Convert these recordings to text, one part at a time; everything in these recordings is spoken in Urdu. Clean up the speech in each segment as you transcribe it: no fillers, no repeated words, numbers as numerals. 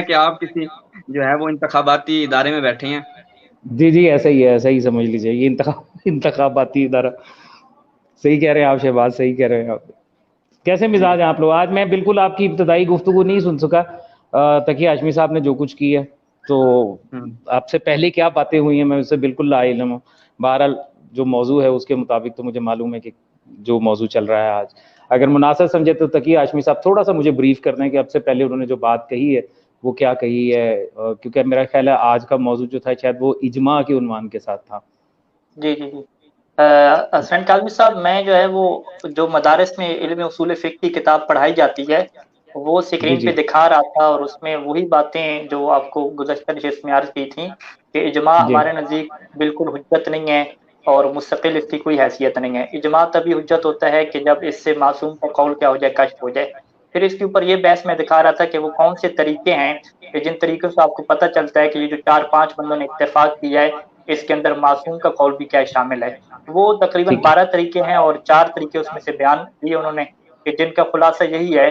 کہ آپ کسی جو ہے وہ انتخاباتی ادارے میں بیٹھے ہیں. جی جی ایسا ہی ہے، ایسا ہی سمجھ لیجیے، یہ انتخاباتی ادارہ. صحیح کہہ رہے ہیں آپ شہباز، صحیح کہہ رہے ہیں آپ. کیسے جی مزاج ہیں آپ لوگ؟ آج میں بالکل آپ کی ابتدائی گفتگو نہیں سن سکا، تقی ہاشمی صاحب نے جو کچھ کی ہے، تو آپ سے پہلے کیا باتیں ہوئی ہیں میں اس سے بالکل لا علم ہوں. بہرحال جو موضوع ہے اس کے مطابق تو مجھے معلوم ہے کہ جو موضوع چل رہا ہے آج، اگر مناسب سمجھے تو تقی ہاشمی صاحب تھوڑا سا مجھے بریف کر دیں کہ اب سے پہلے انہوں نے جو بات کہی ہے وہ کیا کہی ہے، کیونکہ میرا خیال ہے آج کا موضوع جو تھا شاید وہ اجماع کے عنوان کے ساتھ تھا. جی جی جی حسین کاظمی صاحب، میں جو ہے وہ جو مدارس میں علم اصول فقہ کی کتاب پڑھائی جاتی ہے وہ جی سکرین پہ جی دکھا رہا تھا، اور اس میں وہی باتیں جو آپ کو گزشتہ نشست میں عرض کی تھیں کہ اجماع جی ہمارے نزدیک بالکل حجت نہیں ہے اور مستقل اس کی کوئی حیثیت نہیں ہے. اجماع تبھی حجت ہوتا ہے کہ جب اس سے معصوم کا قول کیا ہو جائے، کشف ہو جائے. پھر اس کے اوپر یہ بحث میں دکھا رہا تھا کہ وہ کون سے طریقے ہیں کہ جن طریقوں سے آپ کو پتہ چلتا ہے کہ یہ جو 4-5 بندوں نے اتفاق کیا ہے اس کے اندر معصوم کا قول بھی کیا شامل ہے. وہ تقریباً ٹھیک ہے. 12 طریقے ہیں اور 4 طریقے اس میں سے بیان دیے انہوں نے، کہ جن کا خلاصہ یہی ہے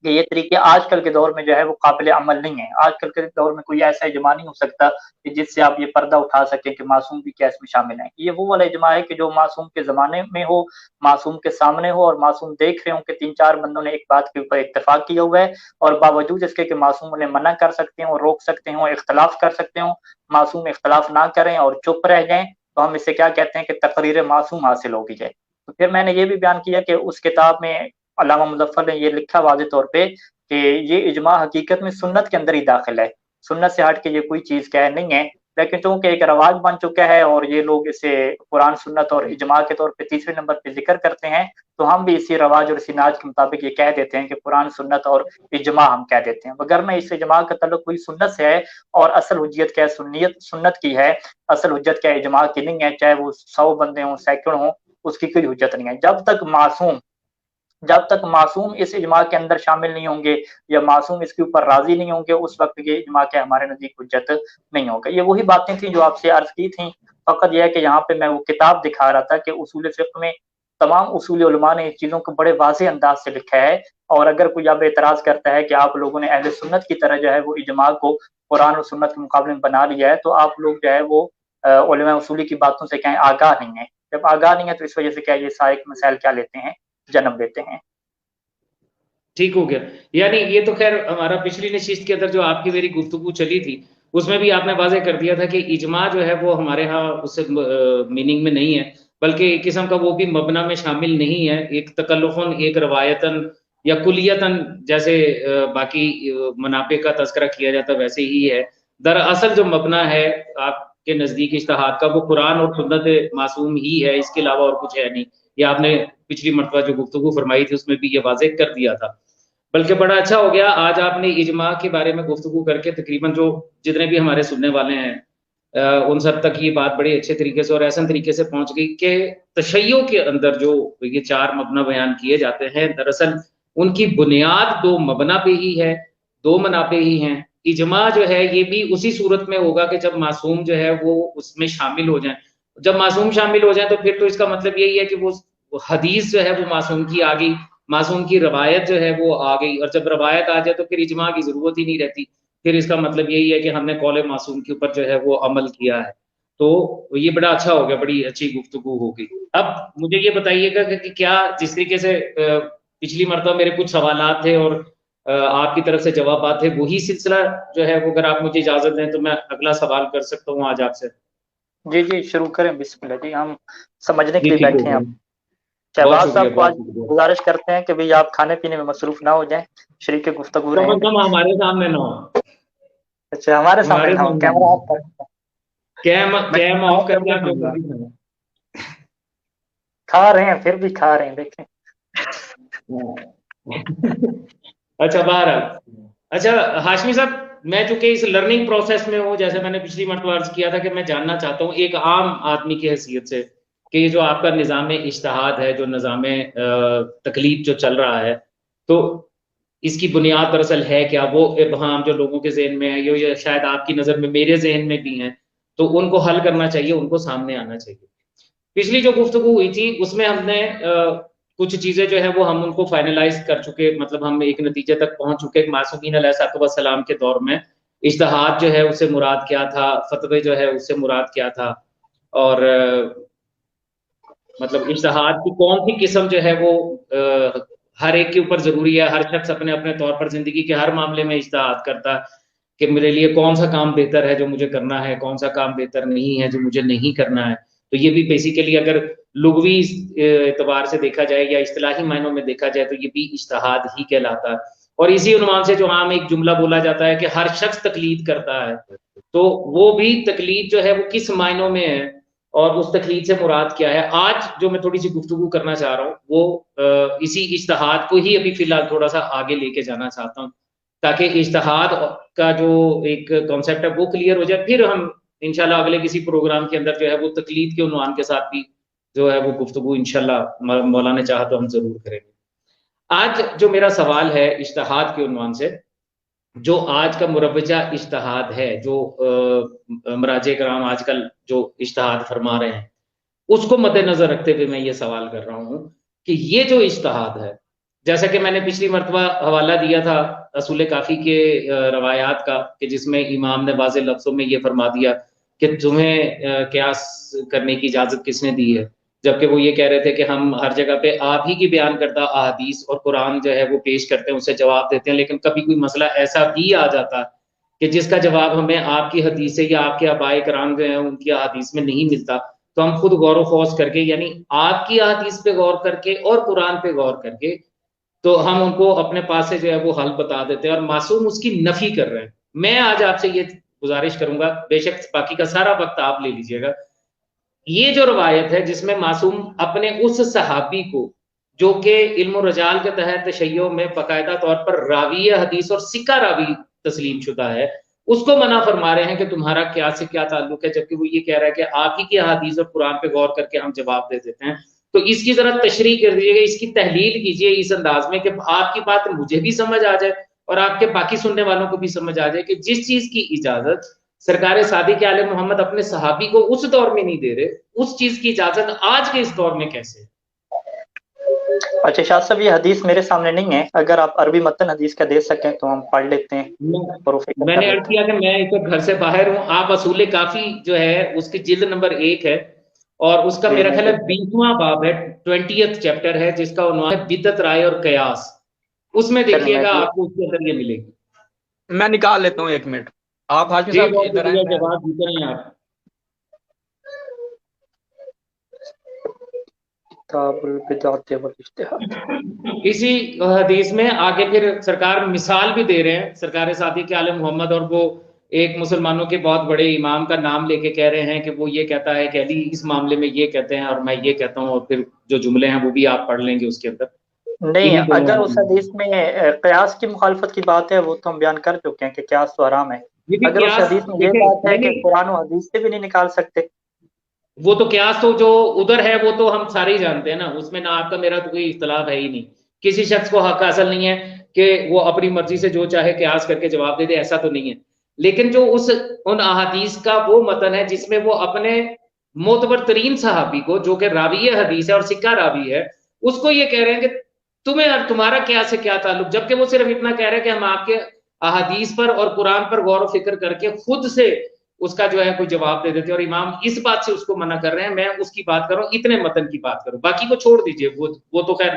کہ یہ طریقے آج کل کے دور میں جو ہے وہ قابل عمل نہیں ہیں. آج کل کے دور میں کوئی ایسا اجماع نہیں ہو سکتا کہ جس سے آپ یہ پردہ اٹھا سکیں کہ معصوم بھی کیا اس میں شامل ہیں. یہ وہ والا اجماع ہے کہ جو معصوم کے زمانے میں ہو، معصوم کے سامنے ہو، اور معصوم دیکھ رہے ہوں کہ 3-4 بندوں نے ایک بات کے اوپر اتفاق کیا ہوا ہے، اور باوجود اس کے کہ معصوم انہیں منع کر سکتے ہوں، روک سکتے ہوں، اختلاف کر سکتے ہوں، معصوم اختلاف نہ کریں اور چپ رہ جائیں، تو ہم اسے کیا کہتے ہیں کہ تقریر معصوم حاصل ہوگی جائے. تو پھر میں نے یہ بھی بیان کیا کہ اس کتاب میں علامہ مظفر نے یہ لکھا واضح طور پہ کہ یہ اجماع حقیقت میں سنت کے اندر ہی داخل ہے، سنت سے ہٹ کے یہ کوئی چیز کیا نہیں ہے. لیکن چونکہ ایک رواج بن چکا ہے اور یہ لوگ اسے قرآن سنت اور اجماع کے طور پہ تیسرے نمبر پہ ذکر کرتے ہیں، تو ہم بھی اسی رواج اور اسی ناج کے مطابق یہ کہہ دیتے ہیں کہ قرآن سنت اور اجماع ہم کہہ دیتے ہیں. مگر میں اس اجماع کا تعلق کوئی سنت سے ہے، اور اصل حجیت کیا سنت کی ہے، اصل حجت کیا اجماع کی نہیں ہے. چاہے وہ 100 بندے ہوں، سینکڑوں ہوں، اس کی کوئی حجت نہیں ہے. جب تک معصوم اس اجماع کے اندر شامل نہیں ہوں گے یا معصوم اس کے اوپر راضی نہیں ہوں گے، اس وقت یہ اجماع کے ہمارے نزدیک حجت نہیں ہوگا. یہ وہی باتیں تھیں جو آپ سے عرض کی تھیں، فقط یہ ہے کہ یہاں پہ میں وہ کتاب دکھا رہا تھا کہ اصول فقہ میں تمام اصول علماء نے اس چیزوں کو بڑے واضح انداز سے لکھا ہے. اور اگر کوئی اب اعتراض کرتا ہے کہ آپ لوگوں نے اہل سنت کی طرح جو ہے وہ اجماع کو قرآن اور سنت کے مقابلے میں بنا لیا ہے، تو آپ لوگ جو ہے وہ علماء اصولی کی باتوں سے کہیں آگاہ نہیں ہے. جب آگاہ نہیں ہے تو اس وجہ سے کیا یہ سارے مسائل کیا لیتے ہیں، جنم لیتے ہیں. ٹھیک ہو گیا. یعنی یہ تو خیر ہمارا پچھلی نشست کے اندر جو آپ کی میری گفتگو چلی تھی اس میں بھی آپ نے واضح کر دیا تھا کہ اجماع جو ہے وہ ہمارے ہاں اس سے میننگ میں نہیں ہے، بلکہ ایک قسم کا وہ بھی مبنا میں شامل نہیں ہے، ایک تکلفاً، ایک روایتاً یا کلیتاً، جیسے باقی منافع کا تذکرہ کیا جاتا ویسے ہی ہے. دراصل جو مبنا ہے آپ کے نزدیک اجتہاد کا وہ قرآن اور سنت معصوم ہی ہے، اس کے علاوہ اور کچھ ہے نہیں. یہ آپ نے پچھلی مرتبہ جو گفتگو فرمائی تھی اس میں بھی یہ واضح کر دیا تھا. بلکہ بڑا اچھا ہو گیا آج آپ نے اجماع کے بارے میں گفتگو کر کے تقریباً جو جتنے بھی ہمارے سننے والے ہیں ان سب تک یہ بات بڑے اچھے طریقے سے اور احسن طریقے سے پہنچ گئی کہ تشیع کے اندر جو یہ 4 مبنا بیان کیے جاتے ہیں دراصل ان کی بنیاد 2 مبنا پہ ہی ہے، 2 منافع ہی ہیں. اجماع جو ہے یہ بھی اسی صورت میں ہوگا کہ جب معصوم جو ہے وہ اس میں شامل ہو جائیں. جب معصوم شامل ہو جائیں تو پھر تو اس کا مطلب یہی ہے کہ وہ حدیث جو ہے وہ معصوم کی آ گئی، معصوم کی روایت جو ہے وہ آ گئی، اور جب روایت آ جائے تو پھر اجماع کی ضرورت ہی نہیں رہتی. پھر اس کا مطلب یہی ہے کہ ہم نے قول معصوم کے اوپر جو ہے وہ عمل کیا ہے. تو یہ بڑا اچھا ہو گیا، بڑی اچھی گفتگو ہوگی. اب مجھے یہ بتائیے گا کہ کیا جس طریقے سے پچھلی مرتبہ میرے کچھ سوالات تھے اور آپ کی طرف سے جوابات تھے، وہی سلسلہ جو ہے وہ اگر آپ مجھے اجازت دیں تو میں اگلا سوال کر سکتا ہوں آج آپ سے. جی جی شروع کریں، بسم اللہ جی، ہم سمجھنے کے جی لیے ٹھیک ہو بیٹھے ہیں. گیا. آپ بہت شہباز شکریہ، صاحب کو بہت آج شکریہ. گزارش کرتے ہیں کہ بھئی آپ کھانے پینے میں مصروف نہ ہو جائیں، شریک گفتگو کم رہیں. از کم ہمارے سامنے نہ ہو، اچھا ہمارے سامنے ہمارے نہ ہو، سامنے نہ کیمرہ ہو. آف کر. میں کیم کیمرہ آف آف کر کر کے کے آپ جو کھاؤں گا. مرضی کھائیں. کھا رہے ہیں، پھر بھی کھا رہے ہیں، دیکھیں. اچھا بہرحال، اچھا ہاشمی صاحب، میں چونکہ اس لرننگ پروسیس میں ہوں، جیسے میں نے پچھلی مرتبہ عرض کیا تھا کہ میں جاننا چاہتا ہوں ایک عام آدمی کی حیثیت سے کہ یہ جو آپ کا نظام اجتہاد ہے، جو نظام تکلیف جو چل رہا ہے، تو اس کی بنیاد دراصل ہے کیا؟ وہ ابہام جو لوگوں کے ذہن میں ہے، یہ شاید آپ کی نظر میں میرے ذہن میں بھی ہیں، تو ان کو حل کرنا چاہیے، ان کو سامنے آنا چاہیے. پچھلی جو گفتگو ہوئی تھی اس میں ہم نے کچھ چیزیں جو ہے وہ ہم ان کو فائنلائز کر چکے، مطلب ہم ایک نتیجے تک پہنچ چکے. معصومین علیہ السلام کے دور میں اجتہاد جو ہے اس سے مراد کیا تھا، فتوے جو ہے اس سے مراد کیا تھا، اور مطلب اجتہاد کی کون سی قسم جو ہے وہ ہر ایک کے اوپر ضروری ہے. ہر شخص اپنے اپنے طور پر زندگی کے ہر معاملے میں اجتہاد کرتا ہے کہ میرے لیے کون سا کام بہتر ہے جو مجھے کرنا ہے، کون سا کام بہتر نہیں ہے جو مجھے نہیں کرنا ہے. تو یہ بھی بیسیکلی اگر لغوی اعتبار سے دیکھا جائے یا اصطلاحی معنوں میں دیکھا جائے تو یہ بھی اجتہاد ہی کہلاتا ہے. اور اسی عنوان سے جو عام ایک جملہ بولا جاتا ہے کہ ہر شخص تقلید کرتا ہے، تو وہ بھی تقلید جو ہے وہ کس معنوں میں ہے اور اس تقلید سے مراد کیا ہے. آج جو میں تھوڑی سی گفتگو کرنا چاہ رہا ہوں وہ اسی اجتہاد کو ہی ابھی فی الحال تھوڑا سا آگے لے کے جانا چاہتا ہوں تاکہ اجتہاد کا جو ایک کانسیپٹ ہے وہ کلیئر ہو جائے. پھر ہم انشاءاللہ اگلے کسی پروگرام کے اندر جو ہے وہ تقلید کے عنوان کے ساتھ بھی جو ہے وہ گفتگو انشاءاللہ مولا نے چاہا تو ہم ضرور کریں گے. آج جو میرا سوال ہے اجتہاد کے عنوان سے، جو آج کا مروجہ اجتہاد ہے، جو مراجع کرام آج کل جو اجتہاد فرما رہے ہیں، اس کو مد نظر رکھتے ہوئے میں یہ سوال کر رہا ہوں کہ یہ جو اجتہاد ہے، جیسا کہ میں نے پچھلی مرتبہ حوالہ دیا تھا اصول کافی کے روایات کا کہ جس میں امام نے واضح لفظوں میں یہ فرما دیا کہ تمہیں قیاس کرنے کی اجازت کس نے دی ہے، جبکہ وہ یہ کہہ رہے تھے کہ ہم ہر جگہ پہ آپ ہی کی بیان کردہ احادیث اور قرآن جو ہے وہ پیش کرتے ہیں، اسے جواب دیتے ہیں، لیکن کبھی کوئی مسئلہ ایسا بھی آ جاتا ہے کہ جس کا جواب ہمیں آپ کی حدیث سے یا آپ کے آبائے کرام جو ہیں ان کی احادیث میں نہیں ملتا، تو ہم خود غور و خوض کر کے، یعنی آپ کی احادیث پہ غور کر کے اور قرآن پہ غور کر کے، تو ہم ان کو اپنے پاس سے جو ہے وہ حل بتا دیتے ہیں اور معصوم اس کی نفی کر رہے ہیں. میں آج آپ سے یہ گزارش کروں گا، بے شک باقی کا سارا وقت آپ لے لیجئے گا، یہ جو روایت ہے جس میں معصوم اپنے اس صحابی کو جو کہ علم و رجال کے تحت تشیع میں باقاعدہ طور پر راوی حدیث اور سکہ راوی تسلیم شدہ ہے، اس کو منع فرما رہے ہیں کہ تمہارا کیا سے کیا تعلق ہے، جبکہ وہ یہ کہہ رہا ہے کہ آپ ہی کی احادیث اور قرآن پہ غور کر کے ہم جواب دے دیتے ہیں. تو اس کی ذرا تشریح کر دیجیے گا، اس کی تحلیل کیجیے اس انداز میں کہ آپ کی بات مجھے بھی سمجھ آ جائے اور آپ کے باقی سننے والوں کو بھی سمجھ آ جائے کہ جس چیز کی اجازت سرکار صادق عالم محمد اپنے صحابی کو اس دور میں نہیں دے رہے، اس چیز کی اجازت آج کے اس دور میں کیسے ہے؟ اچھا شاہ صاحب، یہ حدیث میرے سامنے نہیں ہے، اگر آپ عربی متن حدیث کا دے سکیں تو ہم پڑھ لیتے ہیں اور فکر میں کر نے عرض لیتے ہیں. کیا کہ میں اس وقت گھر سے باہر ہوں. آپ اصول کافی جو ہے اس کی جلد نمبر 1 ہے اور اس کا جی میرا میں خیال ہے 20واں باب ہے، 20th چیپٹر ہے، جس کا عنوان ہے بدعت رائے اور قیاس. اس میں چلیں دیکھیے میں گا آپ کو اس کے اندر یہ ملے گی. میں نکال لیتا ہوں 1 منٹ. آپ ہاشمی جی صاحب بہت ادھر آئیں. شکریہ، میں جواب دیتے رہیں آپ. کتاب البدعۃ والاجتہاد. اسی حدیث میں آگے پھر سرکار مثال بھی دے رہے ہیں، سرکار صادق عالم محمد، اور وہ ایک مسلمانوں کے بہت بڑے امام کا نام لے کے کہہ رہے ہیں کہ وہ یہ کہتا ہے کہ علی اس معاملے میں یہ کہتے ہیں اور میں یہ کہتا ہوں، اور پھر جو جملے ہیں وہ بھی آپ پڑھ لیں گے اس کے اندر. نہیں، انہی دونوں اگر اس حدیث میں قیاس کی مخالفت کی بات ہے وہ تو ہم بیان کر چکے ہیں کہ قیاس تو حرام ہے. یہ بھی اگر اس قیاس حدیث میں یہ دیکھیں، بات ہے کہ نہیں قرآن و حدیث سے بھی نہیں نکال سکتے، وہ تو قیاس تو جو ادھر ہے وہ تو ہم سارے ہی جانتے ہیں نا، اس میں نہ آپ کا میرا تو کوئی اختلاف ہے ہی نہیں. کسی شخص کو حق حاصل نہیں ہے کہ وہ اپنی مرضی سے جو چاہے قیاس کر کے جواب دے دے، ایسا تو نہیں ہے. لیکن جو ان احادیث کا وہ متن ہے جس میں وہ اپنے معتبر ترین صحابی کو جو کہ راوی حدیث ہے اور سکہ راوی ہے، اس کو یہ کہہ رہے ہیں کہ تمہیں اور تمہارا کیا سے کیا تعلق، جبکہ وہ صرف اتنا کہہ رہے ہیں کہ ہم آپ کے احادیث پر اور قرآن پر غور و فکر کر کے خود سے اس کا جو ہے کوئی جواب دے دیتے ہیں، اور امام اس بات سے اس کو منع کر رہے ہیں. میں اس کی بات کر رہا ہوں، اتنے متن کی بات کروں، باقی کو چھوڑ دیجئے، وہ تو خیر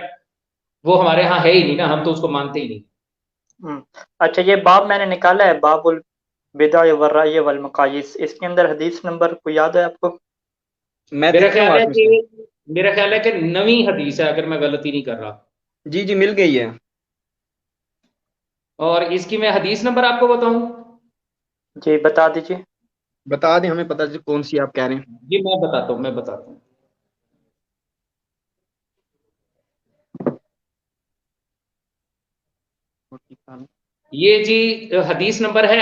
وہ ہمارے ہاں ہے ہی نہیں نا، ہم تو اس کو مانتے ہی نہیں. اچھا یہ باب میں نے نکالا ہے، باب البدع والرأی والمقاییس، اس کے اندر حدیث نمبر کو یاد ہے آپ کو؟ میں دیکھ رہا ہوں ہاشمی صاحب. میرا خیال ہے کہ 9ویں حدیث ہے اگر میں غلطی نہیں کر رہا. جی جی مل گئی ہے. اور اس کی میں حدیث نمبر آپ کو بتاؤں؟ جی بتا دیجیے. بتا دیں، ہمیں پتہ کون سی آپ کہہ رہے ہیں. جی میں بتاتا ہوں. یہ جی حدیث نمبر ہے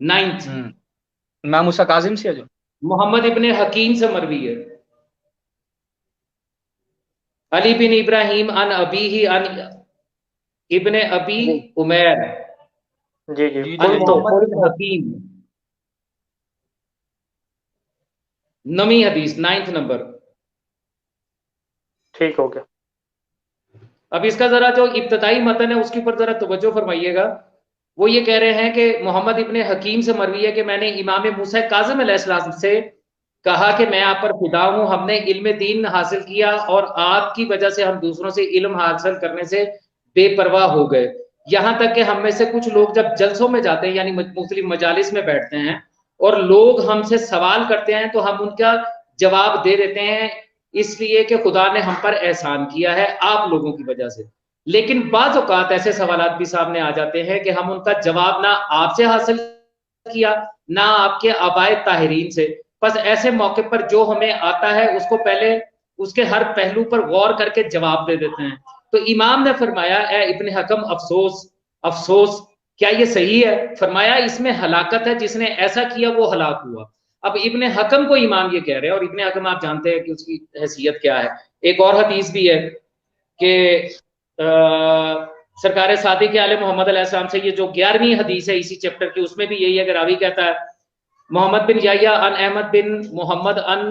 9th. امام موسیٰ کاظم سے ہے جو محمد ابن حکیم سے مروی ہے. علی بن ابراہیم ان ابی عن ابن ابی عمیر جی عن محمد بن حکیم. 9ویں حدیث 9th نمبر. ٹھیک ہو گیا. اب اس کا ذرا جو ابتدائی متن ہے اس کے اوپر ذرا توجہ فرمائیے گا. وہ یہ کہہ رہے ہیں کہ محمد ابن حکیم سے مروی ہے کہ میں نے امام موسیٰ کاظم علیہ السلام سے کہا کہ میں آپ پر فدا ہوں، ہم نے علم دین حاصل کیا اور آپ کی وجہ سے ہم دوسروں سے علم حاصل کرنے سے بے پرواہ ہو گئے، یہاں تک کہ ہم میں سے کچھ لوگ جب جلسوں میں جاتے ہیں یعنی مختلف مجالس میں بیٹھتے ہیں اور لوگ ہم سے سوال کرتے ہیں تو ہم ان کا جواب دے دیتے ہیں، اس لیے کہ خدا نے ہم پر احسان کیا ہے آپ لوگوں کی وجہ سے. لیکن بعض اوقات ایسے سوالات بھی سامنے آ جاتے ہیں کہ ہم ان کا جواب نہ آپ سے حاصل کیا نہ آپ کے آبائے طاہرین سے، بس ایسے موقع پر جو ہمیں آتا ہے اس کو پہلے اس کے ہر پہلو پر غور کر کے جواب دے دیتے ہیں. تو امام نے فرمایا اے ابن حکم افسوس افسوس، کیا یہ صحیح ہے؟ فرمایا اس میں ہلاکت ہے، جس نے ایسا کیا وہ ہلاک ہوا. اب ابن حکم کو امام یہ کہہ رہے ہیں، اور ابن حکم آپ جانتے ہیں کہ اس کی حیثیت کیا ہے. ایک اور حدیث بھی ہے کہ سرکار صادق آل محمد علیہ السلام سے، یہ جو 11ویں حدیث ہے اسی چیپٹر کی، اس میں بھی یہی ہے کہ راوی کہتا ہے محمد بن یحییٰ ان احمد بن محمد ان،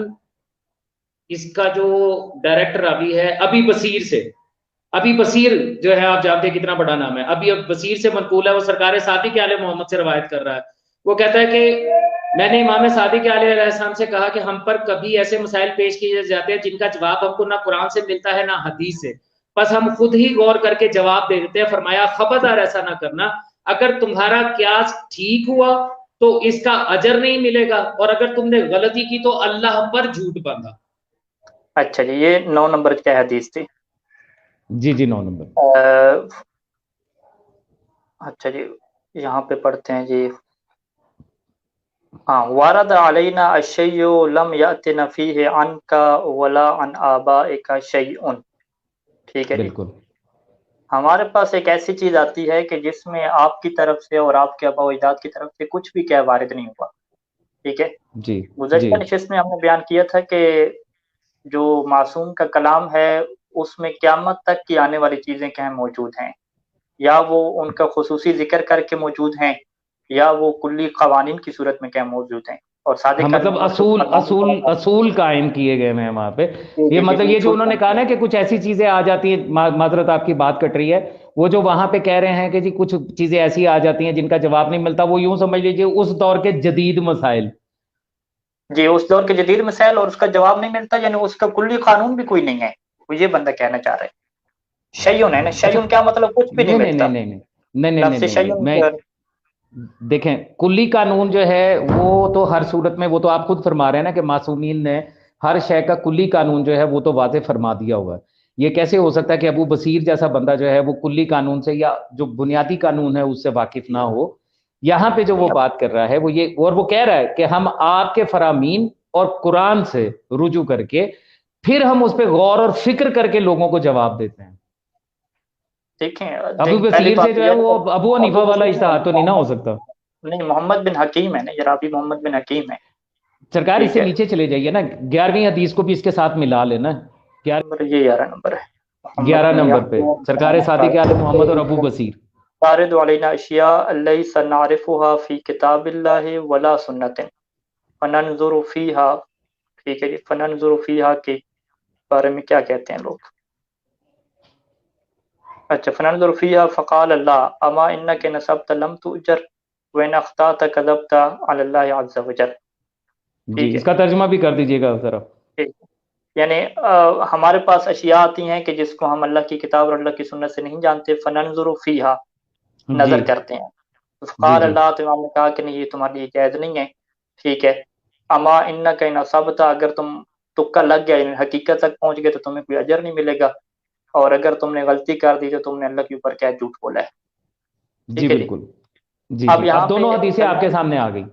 اس کا جو ڈائریکٹر راوی ہے ابی بصیر سے، ابی بصیر جو ہے آپ جانتے ہیں کتنا بڑا نام ہے، ابی بصیر سے منقول ہے، وہ سرکار صادق آل محمد سے روایت کر رہا ہے. وہ کہتا ہے کہ میں نے امام صادق علیہ السلام سے کہا کہ ہم پر کبھی ایسے مسائل پیش کیے جاتے ہیں جن کا جواب ہم کو نہ قرآن سے ملتا ہے نہ حدیث سے، بس ہم خود ہی غور کر کے جواب دے دیتے ہیں. فرمایا خبردار ایسا نہ کرنا، اگر تمہارا قیاس ٹھیک ہوا تو اس کا اجر نہیں ملے گا، اور اگر تم نے غلطی کی تو اللہ پر جھوٹ باندھا. اچھا جی، یہ 9 نمبر کی حدیث تھی. جی 9 نمبر. اچھا جی، یہاں پہ پڑھتے ہیں جی. ہاں، وارد علینا الشیء لم یأتنا فیہ عنک ولا عن آبائک شیء. ٹھیک ہے جی، بالکل. ہمارے پاس ایک ایسی چیز آتی ہے کہ جس میں آپ کی طرف سے اور آپ کے آباء و اجداد کی طرف سے کچھ بھی کیا وارد نہیں ہوا. ٹھیک ہے جی گزشتہ نشست میں ہم نے بیان کیا تھا کہ جو معصوم کا کلام ہے اس میں قیامت تک کی آنے والی چیزیں کیا موجود ہیں، یا وہ ان کا خصوصی ذکر کر کے موجود ہیں یا وہ کلی قوانین کی صورت میں کیا موجود ہیں. اور صادق مطلب اصول قائم کیے گئے ہیں وہاں پہ. یہ مطلب یہ جو انہوں نے کہا نا کہ کچھ ایسی چیزیں آ جاتی ہیں، معذرت آپ کی بات کٹ رہی ہے، وہ جو وہاں پہ کہہ رہے ہیں کہ جی کچھ چیزیں ایسی آ جاتی ہیں جن کا جواب نہیں ملتا، وہ یوں سمجھ لیجیے اس دور کے جدید مسائل. جی، اس دور کے جدید مسائل اور اس کا جواب نہیں ملتا، یعنی اس کا کلی قانون بھی کوئی نہیں ہے، وہ یہ بندہ کہنا چاہ رہے ہیں. شیون ہے نا، شیون کیا مطلب کچھ بھی نہیں ملتا. نہیں، دیکھیں کلی قانون جو ہے وہ تو ہر صورت میں، وہ تو آپ خود فرما رہے ہیں نا کہ معصومین نے ہر شے کا کلی قانون جو ہے وہ تو واضح فرما دیا ہوا ہے. یہ کیسے ہو سکتا ہے کہ ابو بصیر جیسا بندہ جو ہے وہ کلی قانون سے یا جو بنیادی قانون ہے اس سے واقف نہ ہو. یہاں پہ جو وہ بات کر رہا ہے وہ یہ، اور وہ کہہ رہا ہے کہ ہم آپ کے فرامین اور قرآن سے رجوع کر کے پھر ہم اس پہ غور اور فکر کر کے لوگوں کو جواب دیتے ہیں. دیکھیں ابو بصیر سے جو ہے وہ ابو حنیفہ والا اجتہاد تو نہیں نہ ہو سکتا. نہیں، محمد بن حکیم ہے نا، جرابی محمد بن حکیم ہے. سرکار اس سے نیچے چلے جائیے نا، 11ویں حدیث کو بھی اس کے ساتھ ملا لینا. یہ 11 نمبر ہے، 11 نمبر پہ سرکار صادق آل محمد اور ابو بصیر. وارد علینا اشیاء لیس نعرفها فی کتاب اللہ ولا سنت فننظر فیہا. ٹھیک ہے جی، فننظر فیہا کے بارے میں کیا کہتے ہیں لوگ. اچھا، فننظر فیہا فقال اللہ اما انک نسبت لم تؤجر وان اخطأت کذبت علی اللہ عز وجل. جی اس کا ترجمہ بھی کر دیجئے گا ذرا. یعنی ہمارے پاس اشیاء آتی ہیں کہ جس کو ہم اللہ کی کتاب اور اللہ کی سنت سے نہیں جانتے، فننظر فیہا نظر کرتے ہیں. فقال اللہ، تو امام نے کہا کہ نہیں، یہ تمہارے لیے جائز نہیں ہے. ٹھیک ہے، اما انک ان اصبت، اگر تم تکا لگ گیا یعنی حقیقت تک پہنچ گئے تو تمہیں کوئی اجر نہیں ملے گا، اور اگر تم نے غلطی کر دی تو تم نے اللہ کے اوپر کیا جھوٹ بولا ہے. جی بالکل. جی اب یہاں دونوں حدیثیں آپ کے سامنے آ گئی.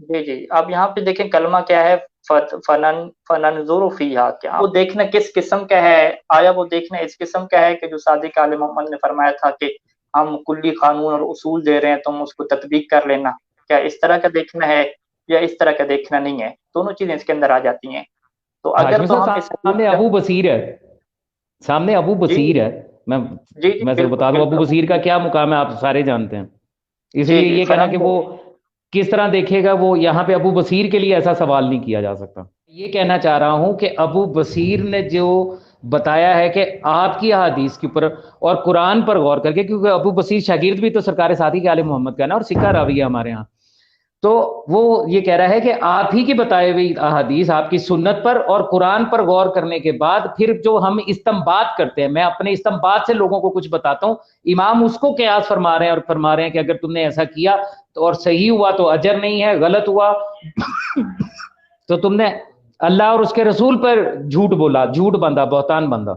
جی اب یہاں پہ دیکھیں کلمہ کیا ہے، فننظر فیہا. کیا وہ دیکھنا کس قسم کا ہے؟ آیا وہ دیکھنا اس قسم کا ہے کہ جو صادق آل محمد نے فرمایا تھا کہ ہم کلی قانون اور اصول دے رہے ہیں، تم اس کو تطبیق کر لینا، کیا اس طرح کا دیکھنا ہے یا اس طرح کا دیکھنا نہیں ہے؟ دونوں چیزیں اس کے اندر آ جاتی ہیں. تو اگر تو ہم سامنے ابو بصیر ہے، سامنے ابو بصیر ہے، میں سے بتا دوں ابو بصیر کا کیا مقام ہے آپ سارے جانتے ہیں. اس لیے یہ کہنا کہ وہ کس طرح دیکھے گا، وہ یہاں پہ ابو بصیر کے لیے ایسا سوال نہیں کیا جا سکتا. یہ کہنا چاہ رہا ہوں کہ ابو بصیر نے جو بتایا ہے کہ آپ کی احادیث کے اوپر اور قرآن پر غور کر کے، کیونکہ ابو بصیر شاگرد بھی تو سرکار ساتھی کے آل محمد کا ہے نا، اور سکہ راوی ہے ہمارے ہاں، تو وہ یہ کہہ رہا ہے کہ آپ ہی کی بتائے ہوئی احادیث، آپ کی سنت پر اور قرآن پر غور کرنے کے بعد پھر جو ہم استنباط کرتے ہیں، میں اپنے استنباط سے لوگوں کو کچھ بتاتا ہوں، امام اس کو قیاس فرما رہے ہیں اور فرما رہے ہیں کہ اگر تم نے ایسا کیا تو اور صحیح ہوا تو اجر نہیں ہے، غلط ہوا تو تم نے اللہ اور اس کے رسول پر جھوٹ بولا، جھوٹ بندھا، بہتان بندھا۔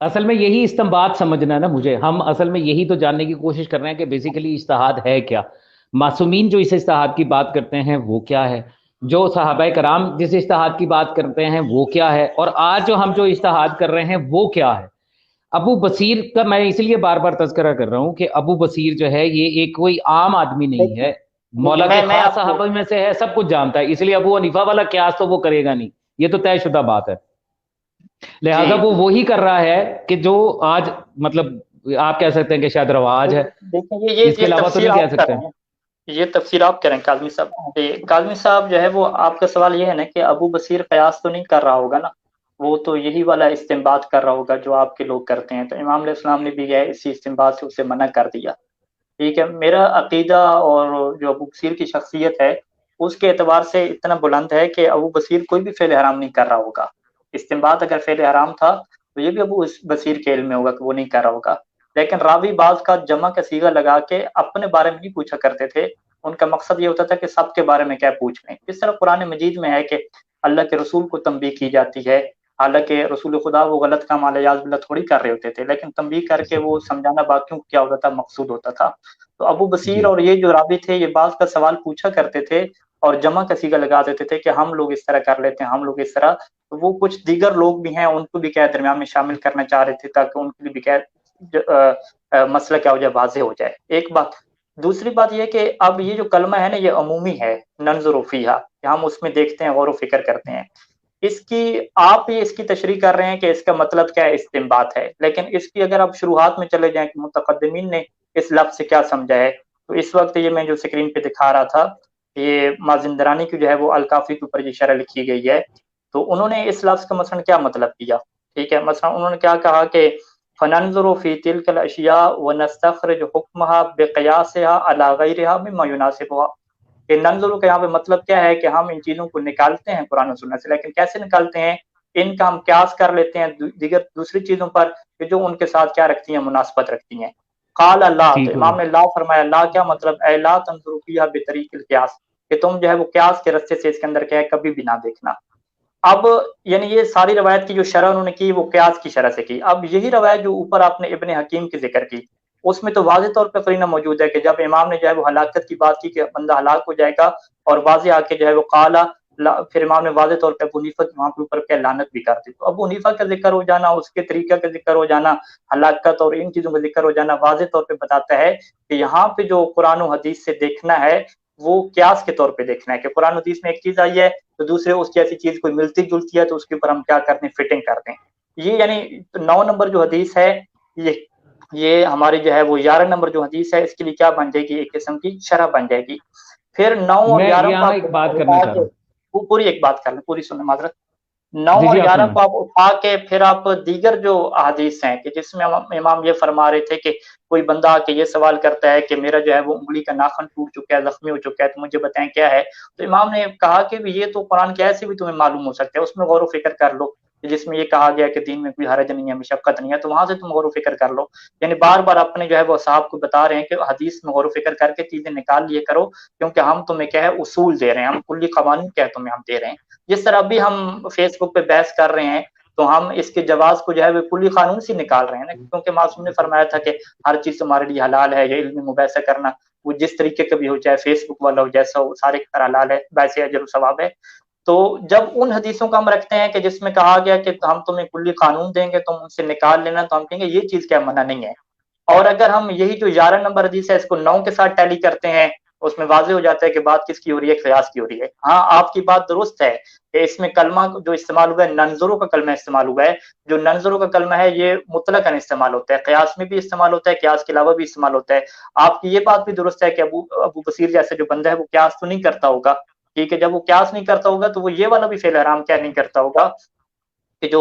اصل میں یہی استنباط سمجھنا ہے نا مجھے، ہم اصل میں یہی تو جاننے کی کوشش کر رہے ہیں کہ بیسیکلی اجتہاد ہے کیا، معصومین جو اس اجتہاد کی بات کرتے ہیں وہ کیا ہے، جو صحابہ کرام جس اجتہاد کی بات کرتے ہیں وہ کیا ہے، اور آج جو ہم جو اجتہاد کر رہے ہیں وہ کیا ہے۔ ابو بصیر کا میں اس لیے بار بار تذکرہ کر رہا ہوں کہ ابو بصیر جو ہے یہ ایک کوئی عام آدمی نہیں ہے، مولا کے میں خاص صحابہ میں سے ہے، سب کچھ جانتا ہے، اس لیے ابو حنیفہ والا قیاس تو وہ کرے گا نہیں، یہ تو طے شدہ بات ہے، لہذا وہ وہی کر رہا ہے کہ جو آج مطلب آپ کہہ سکتے ہیں کہ شاید رواج ہے، دیکھیں اس کے علاوہ تو نہیں کہہ سکتے۔ یہ تفسیر آپ کریں کاظمی صاحب، کاظمی صاحب جو ہے وہ آپ کا سوال یہ ہے نا کہ ابو بصیر قیاس تو نہیں کر رہا ہوگا نا، وہ تو یہی والا استنباط کر رہا ہوگا جو آپ کے لوگ کرتے ہیں، تو امام علیہ السلام نے بھی اسی استنباط سے اسے منع کر دیا۔ ٹھیک ہے، میرا عقیدہ اور جو ابو بصیر کی شخصیت ہے اس کے اعتبار سے اتنا بلند ہے کہ ابو بصیر کوئی بھی فعل حرام نہیں کر رہا ہوگا، استنباط اگر فعل حرام تھا تو یہ بھی ابو بصیر کے علم میں ہوگا کہ وہ نہیں کر رہا ہوگا، لیکن راوی بعض کا جمع کا صیغہ لگا کے اپنے بارے میں نہیں پوچھا کرتے تھے، ان کا مقصد یہ ہوتا تھا کہ سب کے بارے میں کیا پوچھ لیں، جس طرح قرآن مجید میں ہے کہ اللہ کے رسول کو تنبیہ کی جاتی ہے، حالانکہ رسول خدا وہ غلط کام علیہ باللہ تھوڑی کر رہے ہوتے تھے، لیکن تنبیہ کر کے وہ سمجھانا باقیوں کو کیا ہوتا تھا، مقصود ہوتا تھا۔ تو ابو بصیر اور یہ جو راوی تھے یہ بعض کا سوال پوچھا کرتے تھے اور جمع کا صیغہ لگا دیتے تھے کہ ہم لوگ اس طرح کر لیتے ہیں، ہم لوگ اس طرح، تو وہ کچھ دیگر لوگ بھی ہیں ان کو بھی کیا درمیان میں شامل کرنا چاہ رہے تھے تاکہ ان کے لیے بھی کیا مسئلہ کیا ہو جائے، واضح ہو جائے، ایک بات۔ دوسری بات یہ کہ اب یہ جو کلمہ ہے نا یہ عمومی ہے، ننظر فیہا، کہ ہم اس میں دیکھتے ہیں، غور و فکر کرتے ہیں، اس کی آپ یہ اس کی تشریح کر رہے ہیں کہ اس کا مطلب کیا ہے، استنباط ہے، لیکن اس کی اگر آپ شروحات میں چلے جائیں کہ متقدمین نے اس لفظ سے کیا سمجھا ہے، تو اس وقت یہ میں جو سکرین پہ دکھا رہا تھا یہ مازندرانی کی جو ہے وہ الکافی کے اوپر یہ شرح لکھی گئی ہے، تو انہوں نے اس لفظ کا مثلا کیا مطلب کیا، ٹھیک ہے، مثلا انہوں نے کیا کہا کہ فننظر فی تلک الاشیاء ونستخرج حکمها بقیاسها علی غیرها مما یناسبها، کہ ننظر کا یہاں پہ مطلب کیا ہے کہ ہم ان چیزوں کو نکالتے ہیں قرآن و سنت سے، لیکن کیسے نکالتے ہیں، ان کا ہم قیاس کر لیتے ہیں دیگر دوسری چیزوں پر کہ جو ان کے ساتھ کیا رکھتی ہیں، مناسبت رکھتی ہیں۔ قال اللہ، تو امام نے لا فرمایا، لا کیا مطلب، اے لا تنظروا فیہا بطریق القیاس، کہ تم جو ہے وہ قیاس کے رستے سے اس کے اندر کیا ہے کبھی بھی نہ دیکھنا۔ اب یعنی یہ ساری روایت کی جو شرح انہوں نے کی وہ قیاس کی شرح سے کی، اب یہی روایت جو اوپر آپ نے ابن حکیم کی ذکر کی اس میں تو واضح طور پہ قرینہ موجود ہے کہ جب امام نے جو ہے وہ ہلاکت کی بات کی کہ بندہ ہلاک ہو جائے گا، اور واضح آ کے جو ہے وہ قالا، پھر امام نے واضح طور پہ ابو حنیفہ وہاں کے اوپر کیا لعنت بھی کر دی، تو ابو حنیفہ کا ذکر ہو جانا، اس کے طریقہ کا ذکر ہو جانا، ہلاکت اور ان چیزوں کا ذکر ہو جانا واضح طور پہ بتاتا ہے کہ یہاں پہ جو قرآن و حدیث سے دیکھنا ہے وہ قیاس کے طور پہ دیکھنا ہے، کہ قرآن و حدیث میں ایک چیز آئی ہے تو دوسرے اس جیسی چیز کوئی ملتی جلتی ہے تو اس کے اوپر ہم کیا کرتے ہیں، فٹنگ کرتے ہیں۔ یہ یعنی 9 نمبر جو حدیث ہے یہ ہماری جو ہے وہ 11 نمبر جو حدیث ہے اس کے لیے کیا بن جائے گی، ایک قسم کی شرح بن جائے گی۔ پھر 9 اور 11 کو ایک بات کرنا چاہ رہا ہوں، پوری ایک بات کر لیں، پوری سنیں معذرت، 9 جی اور جی 11 کو آپ اٹھا کے پھر آپ دیگر جو احادیث ہیں کہ جس میں امام یہ فرما رہے تھے کہ کوئی بندہ آ کے یہ سوال کرتا ہے کہ میرا جو ہے وہ انگلی کا ناخن ٹوٹ چکا ہے، زخمی ہو چکا ہے، تو مجھے بتائیں کیا ہے، تو امام نے کہا کہ یہ تو قرآن کے ایسے بھی تمہیں معلوم ہو سکتا ہے، اس میں غور و فکر کر لو، جس میں یہ کہا گیا کہ دین میں کوئی حرج نہیں ہے، مشقت نہیں ہے، تو وہاں سے تم غور و فکر کر لو، یعنی بار بار اپنے جو ہے وہ صاحب کو بتا رہے ہیں کہ حدیث میں غور و فکر کر کے چیزیں نکال لیے کرو، کیونکہ ہم تمہیں کیا ہے اصول دے رہے ہیں، ہم کلی قوانین کیا ہے تمہیں ہم دے رہے ہیں، جس طرح ابھی ہم فیس بک پہ بحث کر رہے ہیں تو ہم اس کے جواز کو جو ہے وہ کلی قانون سے نکال رہے ہیں نا، کیونکہ معصوم نے فرمایا تھا کہ ہر چیز تمہارے لیے حلال ہے، یہ علم مباحثہ کرنا وہ جس طریقے کا بھی ہو، چاہے فیس بک والا ہو، جیسا ہو، سارے کی طرح حلال ہے، باعث اجر و ثواب ہے۔ تو جب ان حدیثوں کا ہم رکھتے ہیں کہ جس میں کہا گیا کہ ہم تمہیں کلی قانون دیں گے تم ان سے نکال لینا، تو ہم کہیں گے یہ چیز کیا منع نہیں ہے، اور اگر ہم یہی جو 11 نمبر حدیث ہے اس کو 9 کے ساتھ ٹیلی کرتے ہیں اس میں واضح ہو جاتا ہے کہ بات کس کی ہو رہی ہے، قیاس کی ہو رہی ہے۔ ہاں آپ کی بات درست ہے کہ اس میں کلمہ جو استعمال ہوا ہے ننظروں کا کلمہ استعمال ہوا ہے، جو ننظروں کا کلمہ ہے یہ مطلقاً استعمال ہوتا ہے، قیاس میں بھی استعمال ہوتا ہے، قیاس کے علاوہ بھی استعمال ہوتا ہے۔ آپ کی یہ بات بھی درست ہے کہ ابو بصیر جیسے جو بندہ ہے وہ قیاس تو نہیں کرتا ہوگا، ٹھیک ہے، جب وہ قیاس نہیں کرتا ہوگا تو وہ یہ والا بھی فعل حرام کیا نہیں کرتا ہوگا، کہ جو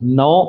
9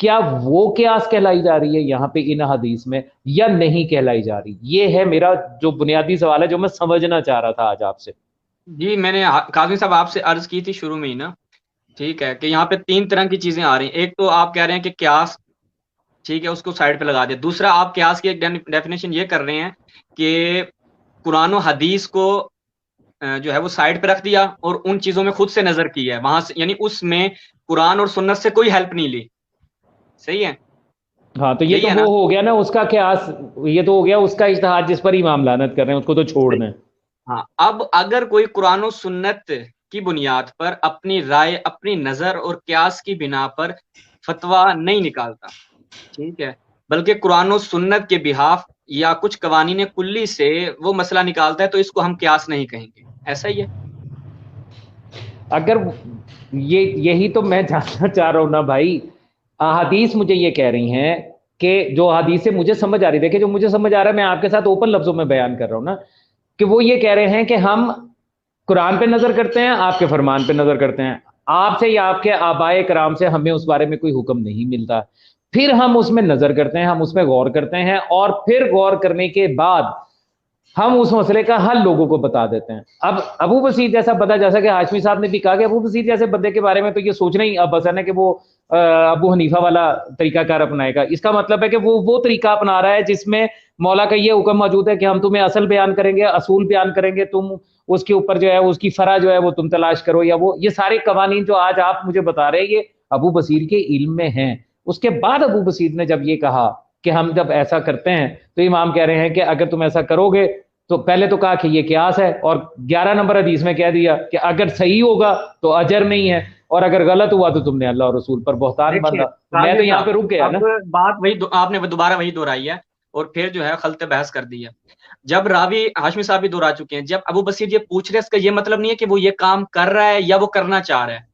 کیا وہ قیاس کہلائی جا رہی ہے یہاں پہ ان حدیث میں یا نہیں کہلائی جا رہی؟ یہ ہے میرا جو بنیادی سوال ہے جو میں سمجھنا چاہ رہا تھا آج آپ سے. جی میں نے کاظمی صاحب آپ سے عرض کی تھی شروع میں ہی نا، ٹھیک ہے، کہ یہاں پہ 3 طرح کی چیزیں آ رہی ہیں. ایک تو آپ کہہ رہے ہیں کہ قیاس، ٹھیک ہے، اس کو سائڈ پہ لگا دیں. دوسرا آپ قیاس کی ایک ڈیفینیشن یہ کر رہے ہیں کہ قرآن و حدیث کو جو ہے وہ سائڈ پہ رکھ دیا اور ان چیزوں میں خود سے نظر کی ہے وہاں سے، یعنی اس میں قرآن اور سنت سے کوئی ہیلپ نہیں لی. صحیح ہے؟ ہاں تو یہ یہی تو ہے وہ نا؟ ہو گیا نا اس کا قیاس، یہ تو ہو گیا اس کا اجتہاد جس پر امام لعنت کر رہے ہیں، اس کو تو چھوڑ دیں. ہاں، اب اگر کوئی قرآن و سنت کی بنیاد پر اپنی رائے، اپنی نظر اور قیاس کی بنا پر فتویٰ نہیں نکالتا، ٹھیک ہے، بلکہ قرآن و سنت کے بحاف یا کچھ قوانین کلی سے وہ مسئلہ نکالتا ہے، تو اس کو ہم قیاس نہیں کہیں گے. ایسا ہی ہے؟ اگر یہی تو میں جاننا چاہ رہا ہوں نا بھائی. احادیث مجھے یہ کہہ رہی ہیں کہ جو حدیث سے مجھے سمجھ آ رہی، دیکھیں جو مجھے سمجھ آ رہا ہے میں آپ کے ساتھ اوپن لفظوں میں بیان کر رہا ہوں نا، کہ وہ یہ کہہ رہے ہیں کہ ہم قرآن پہ نظر کرتے ہیں، آپ کے فرمان پہ نظر کرتے ہیں، آپ سے یا آپ کے آبائے کرام سے ہمیں اس بارے میں کوئی حکم نہیں ملتا، پھر ہم اس میں نظر کرتے ہیں، ہم اس میں غور کرتے ہیں، اور پھر غور کرنے کے بعد ہم اس مسئلے کا حل لوگوں کو بتا دیتے ہیں. اب ابو بصیر جیسا بندہ، جیسا کہ ہاشمی صاحب نے بھی کہا کہ ابو بصیر جیسے بندے کے بارے میں تو یہ سوچنا ہی اب آسان ہے کہ وہ ابو حنیفہ والا طریقہ کار اپنائے گا. اس کا مطلب ہے کہ وہ طریقہ اپنا رہا ہے جس میں مولا کا یہ حکم موجود ہے کہ ہم تمہیں اصل بیان کریں گے، اصول بیان کریں گے، تم اس کے اوپر جو ہے اس کی فرع جو ہے وہ تم تلاش کرو، یا وہ یہ سارے قوانین جو آج آپ مجھے بتا رہے ہیں یہ ابو بصیر کے علم میں ہیں. اس کے بعد ابو بصیر نے جب یہ کہا کہ ہم جب ایسا کرتے ہیں تو امام کہہ رہے ہیں کہ اگر تم ایسا کرو گے تو پہلے تو کہا کہ یہ قیاس ہے، اور 11 نمبر حدیث میں کہہ دیا کہ اگر صحیح ہوگا تو اجر نہیں ہے، اور اگر غلط ہوا تو تم نے اللہ اور رسول پر بہتان دیکھیے باندھا. میں تو یہاں پہ رک گیا نا. اب بات وہی آپ نے دوبارہ وہی دہرائی ہے اور پھر جو ہے خلط بحث کر دی ہے. جب راوی ہاشمی صاحب بھی دہرا چکے ہیں، جب ابو بصیر یہ پوچھ رہے ہیں، اس کا یہ مطلب نہیں ہے کہ وہ یہ کام کر رہا ہے یا وہ کرنا چاہ رہا ہے.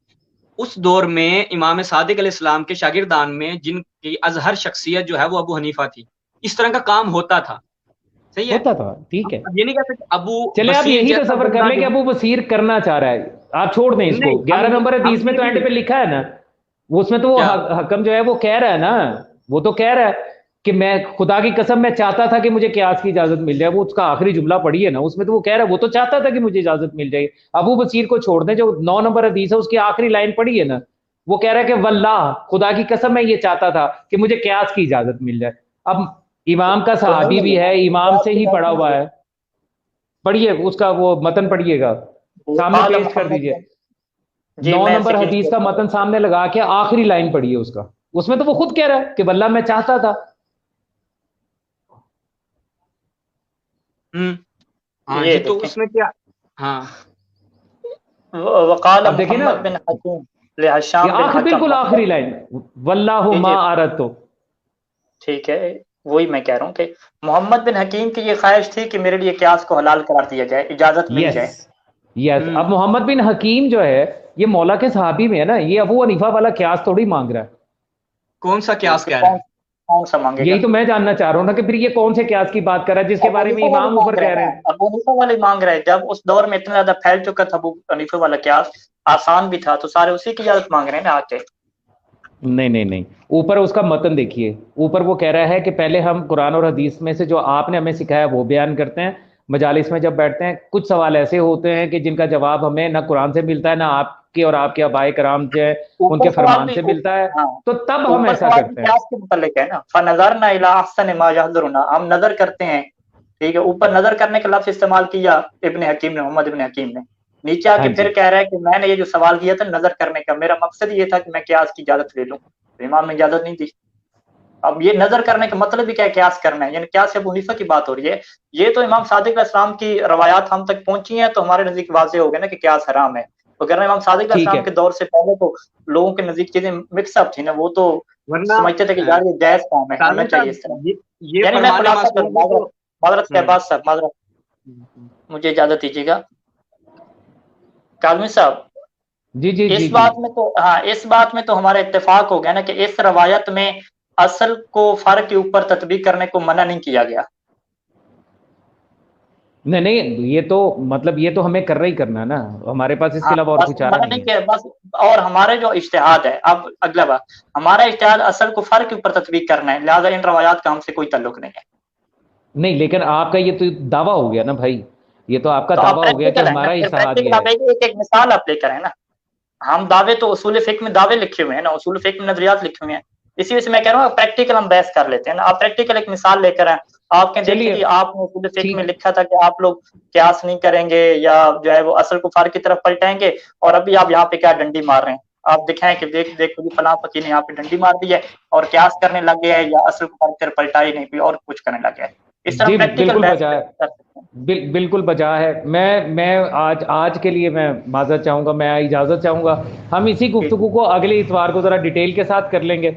اس دور میں امام صادق علیہ السلام کے شاگردان میں جن کی ازہر شخصیت جو ہے وہ ابو حنیفہ تھی، اس طرح کا کام ہوتا تھا. صحیح ہے؟ ہوتا تھا، ٹھیک ہے، اب یہ نہیں کہہ سکتے ابو چلے آپ بصیر یہی جیسا تصور کر بندہ لیں کہ جو ابو بصیر کرنا چاہ رہا ہے. آپ چھوڑ دیں اس کو، نہیں، 11 نمبر ہم حدیث میں تو یہ اینڈ پہ لکھا ہے نا، وہ اس میں تو وہ کیا حکم جو ہے وہ کہہ رہا ہے نا، وہ تو کہہ رہا ہے کہ میں خدا کی قسم میں چاہتا تھا کہ مجھے قیاس کی اجازت مل جائے. وہ اس کا آخری جملہ پڑھی ہے نا، اس میں تو وہ کہہ رہا ہے وہ تو چاہتا تھا کہ مجھے اجازت مل جائے. ابو بصیر کو چھوڑ دیں، جو 9 نمبر حدیث ہے اس کی آخری لائن پڑھی ہے نا، وہ کہہ رہا ہے کہ واللہ خدا کی قسم میں یہ چاہتا تھا کہ مجھے قیاس کی اجازت مل جائے. اب امام کا صحابی بھی ہے، امام سے ہی پڑھا ہوا ہے، پڑھیے اس کا وہ متن پڑھیے گا، سامنے قال پیش کر محمد دیجئے. جی 9 میں نمبر حدیث کا متن سامنے لگا کے آخری لائن پڑھیے اس کا، اس میں تو وہ خود کہہ رہا ہے کہ واللہ میں چاہتا تھا. ہاں یہ جی، تو دیکھیں اس میں کیا؟ ہاں وقال اب دیکھیں نا محمد بن حکیم یہ لہشام بن آخر حکم بالکل آخری لائن، واللہ جی ما جی اردت. ٹھیک ہے، وہی میں کہہ رہا ہوں کہ محمد بن حکیم کی یہ خواہش تھی کہ میرے لیے قیاس کو حلال قرار دیا جائے، اجازت مل یس جائے. یس. اب محمد بن حکیم جو ہے یہ مولا کے صحابی میں ہے نا، یہ ابو حنیفہ والا قیاس تھوڑی مانگ رہا ہے. کون سا قیاس پھر کہہ رہا ہے؟ کون سا مانگے گا؟ یہی تو میں جاننا چاہ رہا ہوں نا کہ پھر یہ کون سے قیاس کی بات کر رہا ہے جس کے ابو بارے میں حنیفہ والے امام اوپر مانگ رہے کہہ ہیں رہے نا، ہیں. ابو حنیفہ والے مانگ رہے ہیں. جب اس دور میں اتنا زیادہ پھیل چکا تھا ابو حنیفہ والا قیاس، آسان بھی تھا، تو سارے اسی کی اجازت مانگ رہے ہیں نا آ کے. نہیں، اوپر اس کا متن دیکھیے، اوپر وہ کہہ رہا ہے کہ پہلے ہم قرآن اور حدیث میں سے جو آپ نے ہمیں سکھایا وہ بیان کرتے ہیں. مجالس میں جب بیٹھتے ہیں کچھ سوال ایسے ہوتے ہیں کہ جن کا جواب ہمیں نہ قرآن سے ملتا ہے، نہ آپ کے اور آپ کے آبائے کرام جو ہے ان کے اوپر سوال فرمان بھی سے ملتا ہے، ہاں تو تب ہم اوپر ایسا سوال بھی کرتے ہیں. قیاس کے متعلق ہے نا. فنظرنا الی احسن ما یحضرنا، ہم نظر کرتے ہیں. ٹھیک ہے، اوپر نظر کرنے کا لفظ استعمال کیا ابن حکیم نے، محمد ابن حکیم نے. نیچے آ ہاں کے جی، پھر کہہ رہا ہے کہ میں نے یہ جو سوال کیا تھا نظر کرنے کا، میرا مقصد یہ تھا کہ میں قیاس کی اجازت لے لوں. امام نے اجازت نہیں دی. اب یہ نظر کرنے کا مطلب بھی کیا ہے؟ قیاس کرنا ہے، یعنی قیاس ابو حنیفہ کی بات ہو رہی ہے. یہ تو امام صادق علیہ السلام کی روایات ہم تک پہنچی ہیں تو ہمارے نزدیک واضح ہو گیا نا کہ قیاس حرام ہے. اگر امام صادق علیہ ٹھیک السلام ہے. کے دور سے پہلے تو لوگوں کے نزدیک چیزیں مکس اپ تھی نا، وہ تو ورنہ سمجھتے تھے کہ یار یہ جائز کام ہے، ہونا کاظمی چاہیے اس صاحب طرح. یہ یعنی میں فرمان خلاصہ کروں، معصوم میں تو معذرت ہوں، شہباز صاحب، معذرت، مجھے اجازت دیجیے گا. کاظمی صاحب جی جی جی اس جی بات میں تو ہاں، اس بات میں تو ہمارا اتفاق ہو گیا نا کہ اس روایت میں اصل کو فرق کے اوپر تطبیق کرنے کو منع نہیں کیا گیا. نہیں نہیں، یہ تو مطلب یہ تو ہمیں کر رہا ہی کرنا ہے نا، ہمارے پاس اس کے علاوہ اور بس کوئی چارہ ہمارا نہیں نہیں ہے۔ کہ بس، اور ہمارے جو اجتہاد ہے، اب اگلا بات، ہمارا اجتہاد اصل کفار کے اوپر تطبیق کرنا ہے، لہٰذا ان روایات کا ہم سے کوئی تعلق نہیں ہے۔ نہیں لیکن آپ کا یہ تو دعویٰ ہو گیا نا بھائی، یہ تو آپ کا تو آپ دعویٰ ہو گیا کہ پریکٹیکل ہے نا، ہمارا پھر اجتہاد پریکٹیکل یہ آپ ہے۔ ایک ایک مثال آپ لے کر ہے نا، ہم دعوے تو اصول فقہ میں دعوے لکھے ہوئے ہیں نا، اصول فقہ میں نظریات لکھے ہوئے ہیں، اسی وجہ سے میں کہہ رہا ہوں پریکٹیکل ہم بحث کر لیتے ہیں نا، آپ پریکٹیکل ایک مثال لے کر ہیں، آپ کہیں دیکھیں چلیے جی آپ نے اصول فقہ ٹھیک، میں لکھا تھا کہ آپ لوگ قیاس نہیں کریں گے یا جو ہے وہ اصل کفار کی طرف پلٹائیں گے، اور ابھی آپ یہاں پہ کیا ڈنڈی مار رہے ہیں، آپ دکھائیں کہ دیکھو جی فلاں فقیر نے یہاں پہ ڈنڈی مار دی ہے اور قیاس کرنے لگ گیا ہے، یا اصل کفار کی طرف پلٹائی نہیں کوئی اور کچھ کرنے لگ گیا ہے، اس طرح جی پریکٹیکل بالکل بحث بجا ہے، کر سکتے ہیں۔ بالکل بجا ہے۔ میں آج کے لیے میں معذرت چاہوں گا، میں اجازت چاہوں گا، ہم اسی ٹھیک گفتگو کو اگلے اتوار کو ذرا ڈیٹیل کے ساتھ کر لیں گے۔